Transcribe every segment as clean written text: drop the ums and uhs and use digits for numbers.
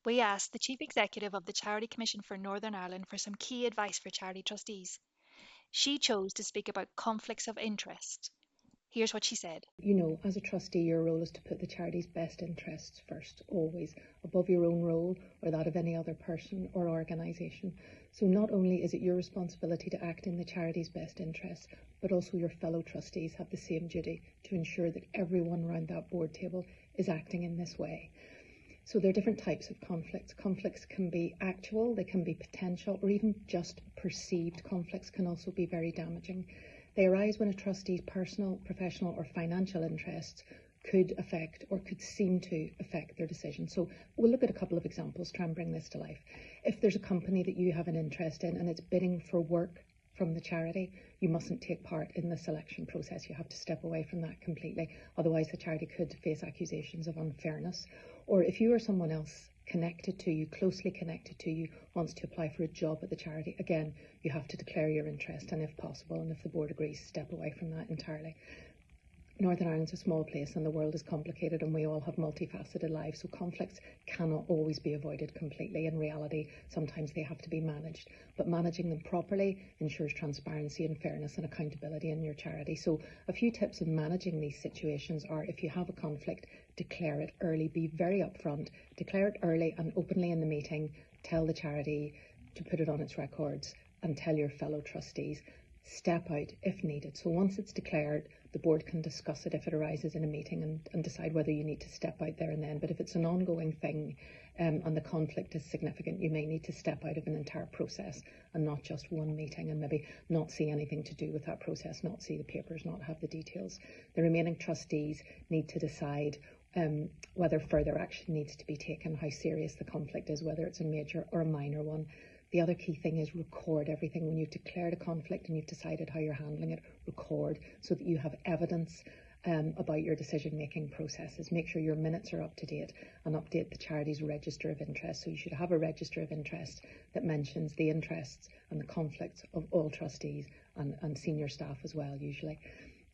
We asked the Chief Executive of the Charity Commission for Northern Ireland for some key advice for charity trustees. She chose to speak about conflicts of interest. Here's what she said. As a trustee, your role is to put the charity's best interests first, always, above your own role or that of any other person or organisation. So not only is it your responsibility to act in the charity's best interests, but also your fellow trustees have the same duty to ensure that everyone around that board table is acting in this way. So there are different types of conflicts. Conflicts can be actual, they can be potential, or even just perceived conflicts can also be very damaging. They arise when a trustee's personal, professional or financial interests could affect or could seem to affect their decision. So we'll look at a couple of examples, try and bring this to life. If there's a company that you have an interest in and it's bidding for work from the charity, you mustn't take part in the selection process. You have to step away from that completely. Otherwise, the charity could face accusations of unfairness. Or if you or someone else connected to you, closely connected to you, wants to apply for a job at the charity, again, you have to declare your interest and if possible, and if the board agrees, step away from that entirely. Northern Ireland's a small place and the world is complicated and we all have multifaceted lives, so conflicts cannot always be avoided completely. In reality, sometimes they have to be managed, but managing them properly ensures transparency and fairness and accountability in your charity. So a few tips in managing these situations are, if you have a conflict, declare it early, be very upfront, declare it early and openly in the meeting, tell the charity to put it on its records and tell your fellow trustees. Step out if needed. So once it's declared, the board can discuss it if it arises in a meeting and decide whether you need to step out there and then. But if it's an ongoing thing and the conflict is significant, you may need to step out of an entire process and not just one meeting, and maybe not see anything to do with that process, not see the papers, not have the details. The remaining trustees need to decide whether further action needs to be taken, how serious the conflict is, whether it's a major or a minor one. The other key thing is record everything. When you've declared a conflict and you've decided how you're handling it, record so that you have evidence about your decision-making processes. Make sure your minutes are up to date and update the charity's register of interest. So you should have a register of interest that mentions the interests and the conflicts of all trustees and senior staff as well, usually.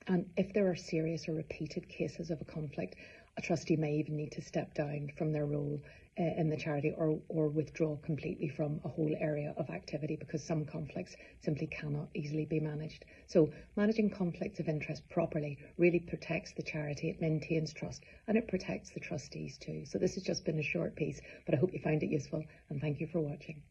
And if there are serious or repeated cases of a conflict, a trustee may even need to step down from their role in the charity or withdraw completely from a whole area of activity, because some conflicts simply cannot easily be managed. So managing conflicts of interest properly really protects the charity, it maintains trust, and it protects the trustees too. So this has just been a short piece, but I hope you found it useful, and thank you for watching.